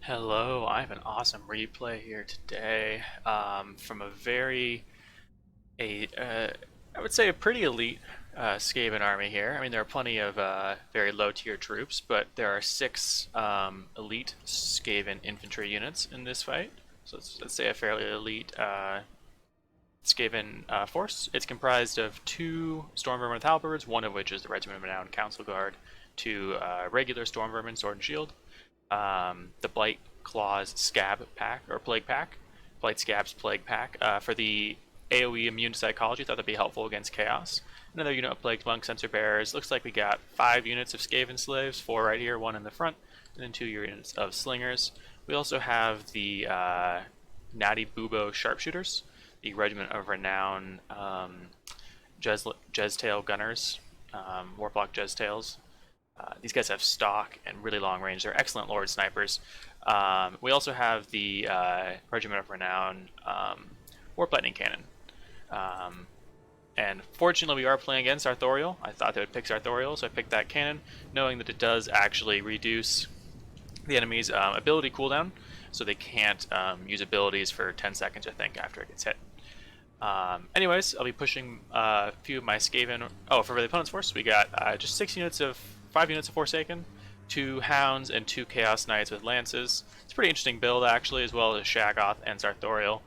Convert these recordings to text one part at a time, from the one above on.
Hello, I have an awesome replay here today from a I would say a pretty elite Skaven army here. I mean, there are plenty of very low tier troops, but there are six elite Skaven infantry units in this fight. So let's say a fairly elite Skaven force. It's comprised of two Stormvermin with halberds, one of which is the Regiment of Renown Council Guard, two regular Stormvermin Sword and Shield, the Blight Claws Scab Pack, or Plague Pack, Blight Scab's Plague Pack. For the AoE immune to psychology, thought that'd be helpful against Chaos. Another unit of Plagued Monk Sensor Bearers. Looks like we got 5 units of Skaven Slaves, 4 right here, 1 in the front, and then 2 units of Slingers. We also have the Natty Bubo Sharpshooters, the Regiment of Renown Jeztail Gunners, Warplock Jeztails. These guys have stock and really long range. They're excellent Lord Snipers. We also have the Regiment of Renown Warp Lightning Cannon. And fortunately, we are playing against Arthurial. I thought they would pick Arthurial, so I picked that cannon, knowing that it does actually reduce the enemy's ability cooldown, so they can't use abilities for 10 seconds, I think, after it gets hit. Anyways, I'll be pushing a few of my Skaven. Oh, for the opponent's force, we got just 5 units of Forsaken, 2 Hounds, and 2 Chaos Knights with Lances. It's a pretty interesting build, actually, as well as Shaggoth and Sartorial.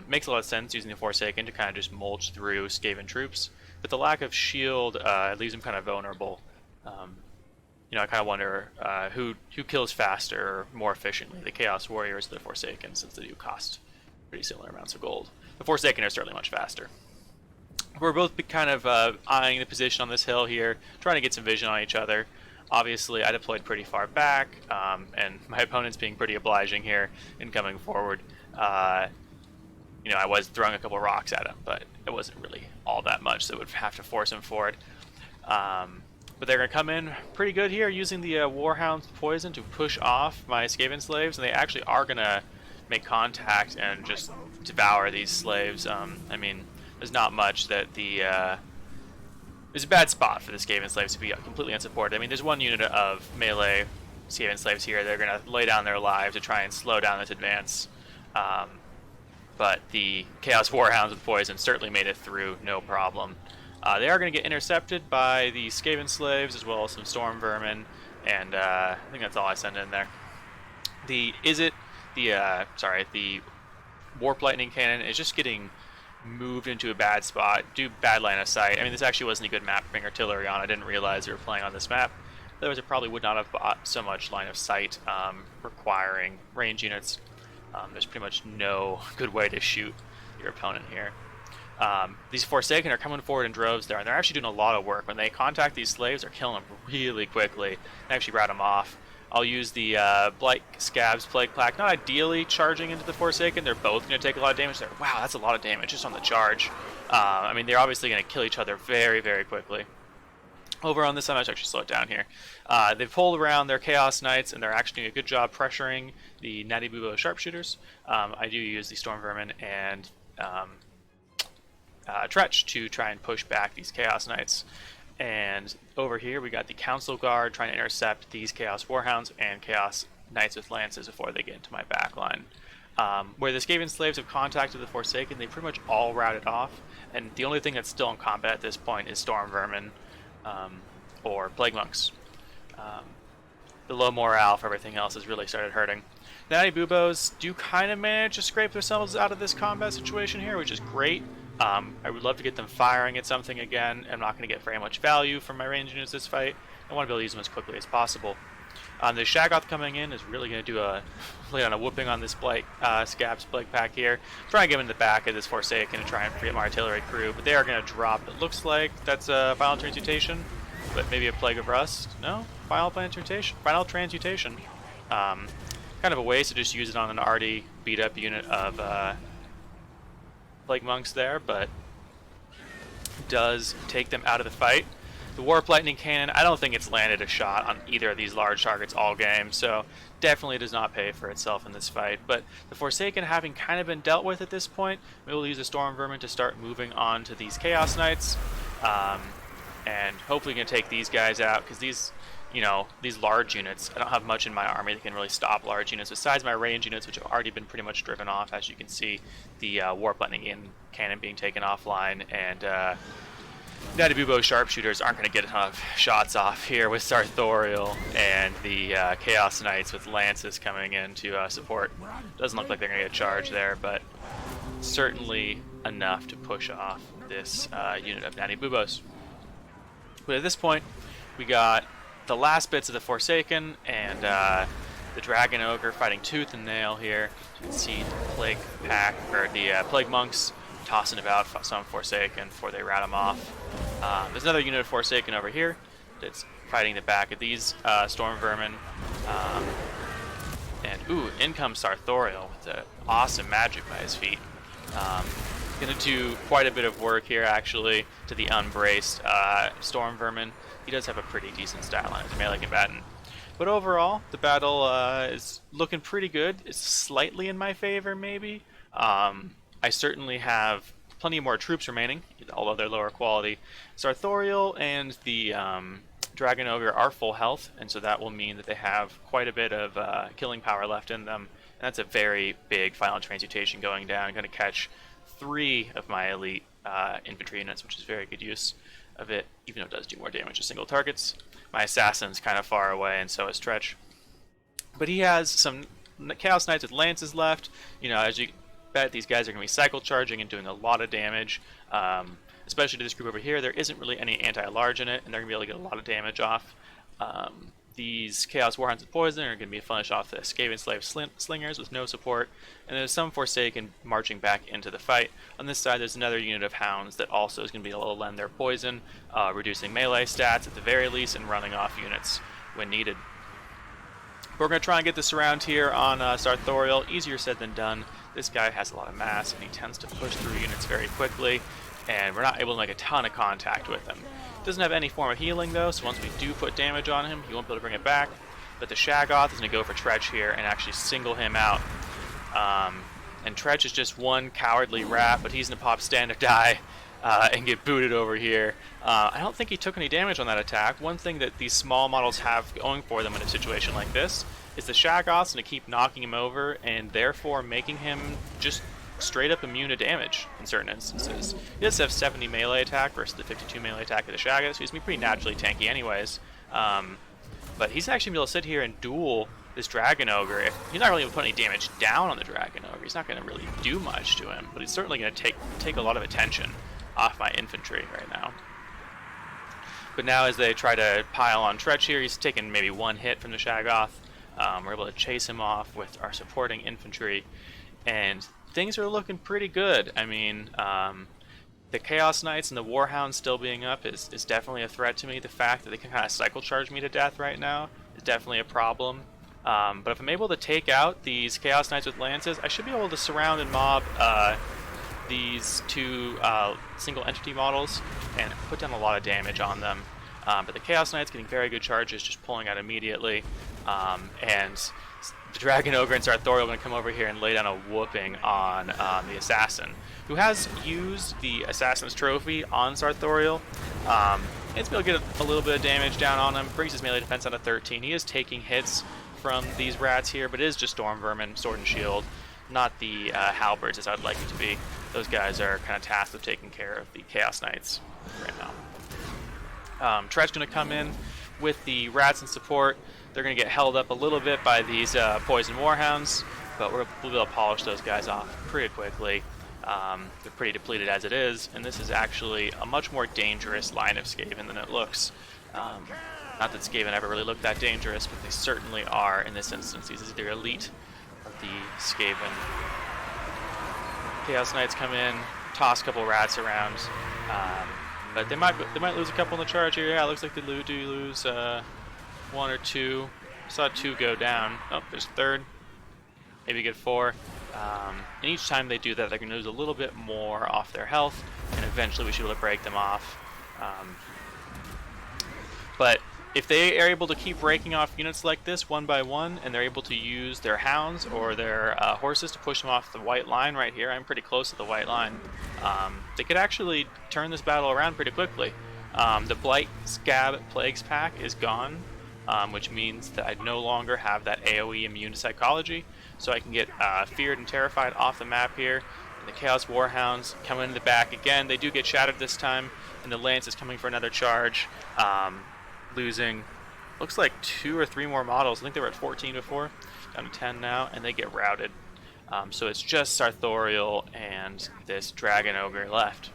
Makes a lot of sense using the Forsaken to kind of just mulch through Skaven troops, but the lack of shield leaves them kind of vulnerable. I kind of wonder who kills faster or more efficiently, the Chaos Warriors or the Forsaken, since they do cost pretty similar amounts of gold. The Forsaken are certainly much faster. We're both kind of eyeing the position on this hill here, trying to get some vision on each other. Obviously, I deployed pretty far back, and my opponent's being pretty obliging here in coming forward. I was throwing a couple rocks at him, but it wasn't really all that much, so it would have to force him forward. But they're going to come in pretty good here, using the Warhound's Poison to push off my Skaven slaves, and they actually are going to make contact and just devour these slaves. I mean, there's not much that there's a bad spot for the Skaven slaves to be completely unsupported. I mean, there's one unit of melee Skaven slaves here. They're going to lay down their lives to try and slow down this advance. But the Chaos Warhounds with Poison certainly made it through, no problem. They are going to get intercepted by the Skaven slaves as well as some Storm Vermin, and I think that's all I send in there. The Warp Lightning Cannon is just getting moved into a bad spot, do bad line of sight. I mean, this actually wasn't a good map to bring artillery on. I didn't realize we were playing on this map. Otherwise, it probably would not have bought so much line of sight, requiring range units. There's pretty much no good way to shoot your opponent here. These Forsaken are coming forward in droves there, and they're actually doing a lot of work. When they contact these slaves, they're killing them really quickly and actually rat them off. I'll use the Blight Scab's Plague Pack, not ideally charging into the Forsaken. They're both going to take a lot of damage there. Wow, that's a lot of damage just on the charge. I mean, they're obviously going to kill each other very, very quickly. Over on this side, I should actually slow it down here. They've pulled around their Chaos Knights, and they're actually doing a good job pressuring the Natty Bubo Sharpshooters. I do use the Storm Vermin and Tretch to try and push back these Chaos Knights. And over here we got the Council Guard trying to intercept these Chaos Warhounds and Chaos Knights with Lances before they get into my backline. Where the Skaven Slaves have contacted the Forsaken, they pretty much all routed off, and the only thing that's still in combat at this point is Storm Vermin or Plague Monks. The low morale for everything else has really started hurting. The Natty Bubos do kind of manage to scrape themselves out of this combat situation here, which is great. I would love to get them firing at something again. I'm not going to get very much value from my range units this fight. I want to be able to use them as quickly as possible. The Shaggoth coming in is really going to do lay on a whooping on this Blight Scab's Plague Pack here. Try and get him in the back of this Forsaken and try and free up my artillery crew, but they are going to drop. It looks like that's a Final Transmutation, but maybe a Plague of Rust. No? Final Transmutation. Kind of a waste to just use it on an already beat up unit of Plague Monks there, but does take them out of the fight. The Warp Lightning Cannon, I don't think it's landed a shot on either of these large targets all game, so definitely does not pay for itself in this fight. But the Forsaken having kind of been dealt with at this point, we will use a Storm Vermin to start moving on to these Chaos Knights, and hopefully going to take these guys out, because these you know, these large units, I don't have much in my army that can really stop large units besides my range units, which have already been pretty much driven off. As you can see, the warp lightning in cannon being taken offline, and Natty Bubo sharpshooters aren't going to get a ton of shots off here with Sartorial, and the Chaos Knights with lances coming in to support. Doesn't look like they're going to get charged there, but certainly enough to push off this unit of Natty Bubos. But at this point, we got the last bits of the Forsaken and the Dragon Ogre fighting tooth and nail here. You can see the Plague Pack, or the Plague Monks, tossing about some Forsaken before they rat them off. There's another unit of Forsaken over here that's fighting the back of these Storm Vermin. And ooh, in comes Sartorial with the awesome magic by his feet. Gonna do quite a bit of work here actually to the unbraced Storm Vermin. He does have a pretty decent stat line as a melee combatant. But overall, the battle is looking pretty good. It's slightly in my favor, maybe. I certainly have plenty more troops remaining, although they're lower quality. Sartorial and the Dragon Ogre are full health, and so that will mean that they have quite a bit of killing power left in them. And that's a very big Violent Transmutation going down. I'm going to catch 3 of my elite infantry units, which is very good use of it, even though it does do more damage to single targets. My Assassin's kind of far away, and so is Tretch. But he has some Chaos Knights with lances left. You know, as you bet, these guys are going to be cycle charging and doing a lot of damage, especially to this group over here. There isn't really any anti-large in it, and they're going to be able to get a lot of damage off. These Chaos Warhounds with Poison are going to be finished off the Skaven Slave Slingers with no support, and there's some Forsaken marching back into the fight. On this side, there's another unit of Hounds that also is going to be able to lend their Poison, reducing melee stats at the very least, and running off units when needed. We're going to try and get this around here on Sartorial. Easier said than done. This guy has a lot of mass, and he tends to push through units very quickly, and we're not able to make a ton of contact with him. Doesn't have any form of healing though, so once we do put damage on him, he won't be able to bring it back. But the Shaggoth is going to go for Tretch here and actually single him out. And Tretch is just one cowardly rat, but he's going to pop stand or die and get booted over here. I don't think he took any damage on that attack. One thing that these small models have going for them in a situation like this is the Shaggoth's going to keep knocking him over and therefore making him just straight up immune to damage in certain instances. He does have 70 melee attack versus the 52 melee attack of the Shaggoth, so he's going to be pretty naturally tanky anyways. But he's actually going to be able to sit here and duel this Dragon Ogre. He's not really going to put any damage down on the Dragon Ogre. He's not going to really do much to him, but he's certainly going to take a lot of attention off my infantry right now. But now as they try to pile on Tretch here, he's taken maybe one hit from the Shaggoth. We're able to chase him off with our supporting infantry, and things are looking pretty good. I mean, the Chaos Knights and the Warhounds still being up is definitely a threat to me. The fact that they can kind of cycle charge me to death right now is definitely a problem. But if I'm able to take out these Chaos Knights with lances, I should be able to surround and mob these 2 single entity models and put down a lot of damage on them. But the Chaos Knights getting very good charges, just pulling out immediately. And the Dragon Ogre and Sartorial are going to come over here and lay down a whooping on the Assassin, who has used the Assassin's Trophy on Sartorial. It's going to get a little bit of damage down on him, brings his melee defense down to 13. He is taking hits from these rats here, but it is just Storm Vermin, Sword and Shield, not the Halberds as I'd like it to be. Those guys are kind of tasked with taking care of the Chaos Knights right now. Tret's going to come in with the rats in support. They're going to get held up a little bit by these Poison Warhounds, but we'll be able to polish those guys off pretty quickly. They're pretty depleted as it is, and this is actually a much more dangerous line of Skaven than it looks. Not that Skaven ever really looked that dangerous, but they certainly are in this instance. These are the elite of the Skaven. Chaos Knights come in, toss a couple rats around, but they might lose a couple in the charge here. Yeah, it looks like they do lose 1 or 2. Saw 2 go down. Oh, there's a third. Maybe get 4. And each time they do that, they're going to lose a little bit more off their health, and eventually we should be able to break them off. But if they are able to keep breaking off units like this one by one, and they're able to use their hounds or their horses to push them off the white line right here, I'm pretty close to the white line, they could actually turn this battle around pretty quickly. The Blight Scab Plagues pack is gone, which means that I no longer have that AoE immune to psychology, so I can get feared and terrified off the map here. And the Chaos Warhounds coming in the back again. They do get shattered this time, and the Lance is coming for another charge, losing, looks like 2 or 3 more models. I think they were at 14 before, down to 10 now, and they get routed. So it's just Sartorial and this Dragon Ogre left.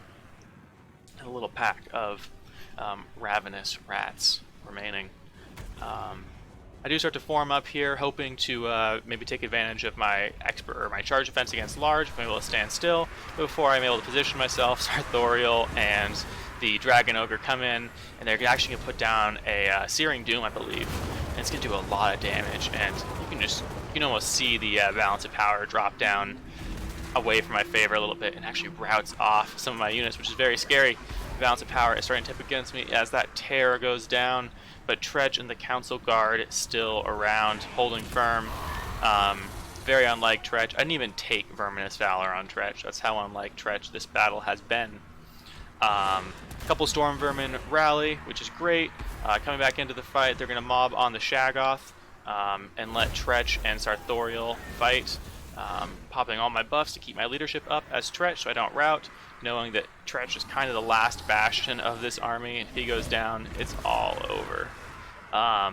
And a little pack of ravenous rats remaining. I do start to form up here, hoping to maybe take advantage of my expert or my charge defense against large, if I'm able to stand still. But before I'm able to position myself, Sartorial and the Dragon Ogre come in, and they're actually going to put down a Searing Doom, I believe. And it's going to do a lot of damage, and you can almost see the balance of power drop down away from my favor a little bit, and actually routes off some of my units, which is very scary. The balance of power is starting to tip against me as that terror goes down, but Tretch and the Council Guard is still around, holding firm. Very unlike Tretch. I didn't even take Verminous Valor on Tretch. That's how unlike Tretch this battle has been. Couple Storm Vermin rally, which is great. Coming back into the fight, they're going to mob on the Shaggoth and let Tretch and Sartorial fight. Popping all my buffs to keep my leadership up as Tretch so I don't rout, knowing that Tretch is kind of the last bastion of this army, and if he goes down, it's all over.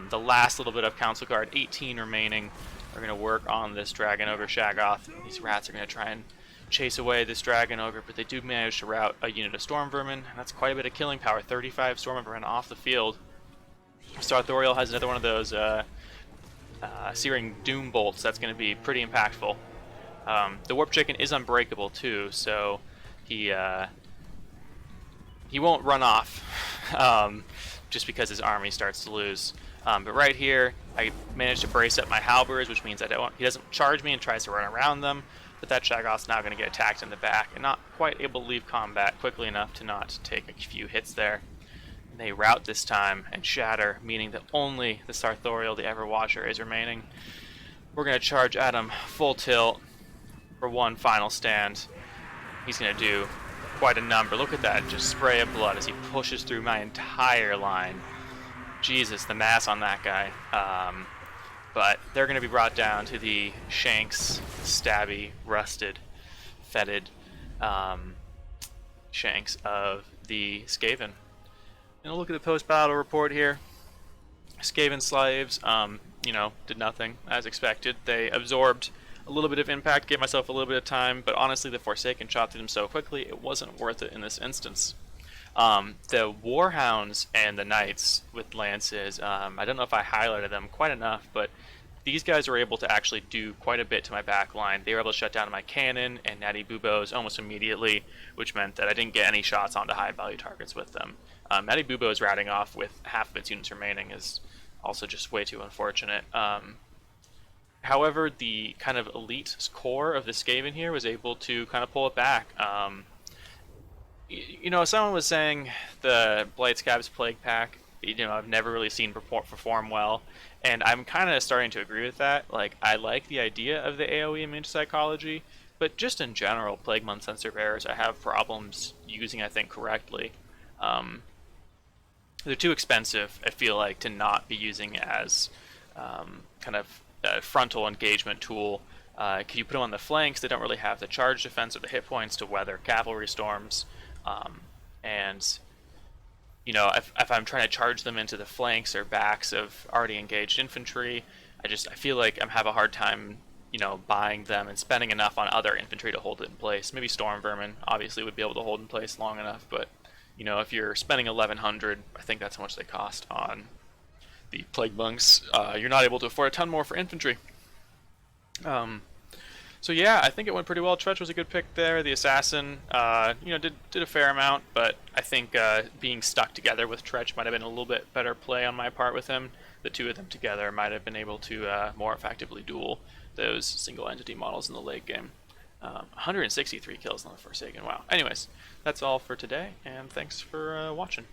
The last little bit of Council Guard, 18 remaining, are going to work on this Dragon Ogre Shaggoth. These rats are going to try and chase away this Dragon Ogre, but they do manage to rout a unit of Storm Vermin, and that's quite a bit of killing power. 35 Storm Vermin off the field. Sartorial has another one of those Searing Doom bolts. That's going to be pretty impactful. The Warp Chicken is unbreakable too, so he won't run off just because his army starts to lose. But right here, I managed to brace up my halberds, which means he doesn't charge me and tries to run around them. But that Shaggoth's now going to get attacked in the back and not quite able to leave combat quickly enough to not take a few hits there. And they rout this time and shatter, meaning that only the Sartorial, the Everwatcher, is remaining. We're going to charge at him full tilt for one final stand. He's going to do quite a number. Look at that, just spray of blood as he pushes through my entire line. Jesus, the mass on that guy. But they're going to be brought down to the shanks, stabby, rusted, fetid shanks of the Skaven. And look at the post-battle report here. Skaven slaves, did nothing as expected. They absorbed a little bit of impact, gave myself a little bit of time, but honestly the Forsaken shot through them so quickly, it wasn't worth it in this instance. The Warhounds and the Knights with lances, I don't know if I highlighted them quite enough, but these guys were able to actually do quite a bit to my back line. They were able to shut down my cannon and Natty Buboes almost immediately, which meant that I didn't get any shots onto high value targets with them. Natty Buboes routing off with half of its units remaining is also just way too unfortunate. However, the kind of elite core of the Skaven here was able to kind of pull it back. Someone was saying the Blightscab's Plague Pack, I've never really seen perform well, and I'm kind of starting to agree with that. Like, I like the idea of the AoE immune to psychology, but just in general, Plague Month Sensor Bearers I have problems using, I think, correctly. They're too expensive, I feel like, to not be using as kind of a frontal engagement tool. If you put them on the flanks, they don't really have the charge defense or the hit points to weather cavalry storms. If I'm trying to charge them into the flanks or backs of already engaged infantry, I feel like I'm having a hard time, buying them and spending enough on other infantry to hold it in place. Maybe Storm Vermin obviously would be able to hold in place long enough, but if you're spending 1,100, I think that's how much they cost on the Plague Monks. You're not able to afford a ton more for infantry. So yeah, I think it went pretty well. Tretch was a good pick there. The Assassin, did a fair amount, but I think being stuck together with Tretch might have been a little bit better play on my part with him. The two of them together might have been able to more effectively duel those single entity models in the late game. 163 kills on the Forsaken. Wow. Anyways, that's all for today, and thanks for watching.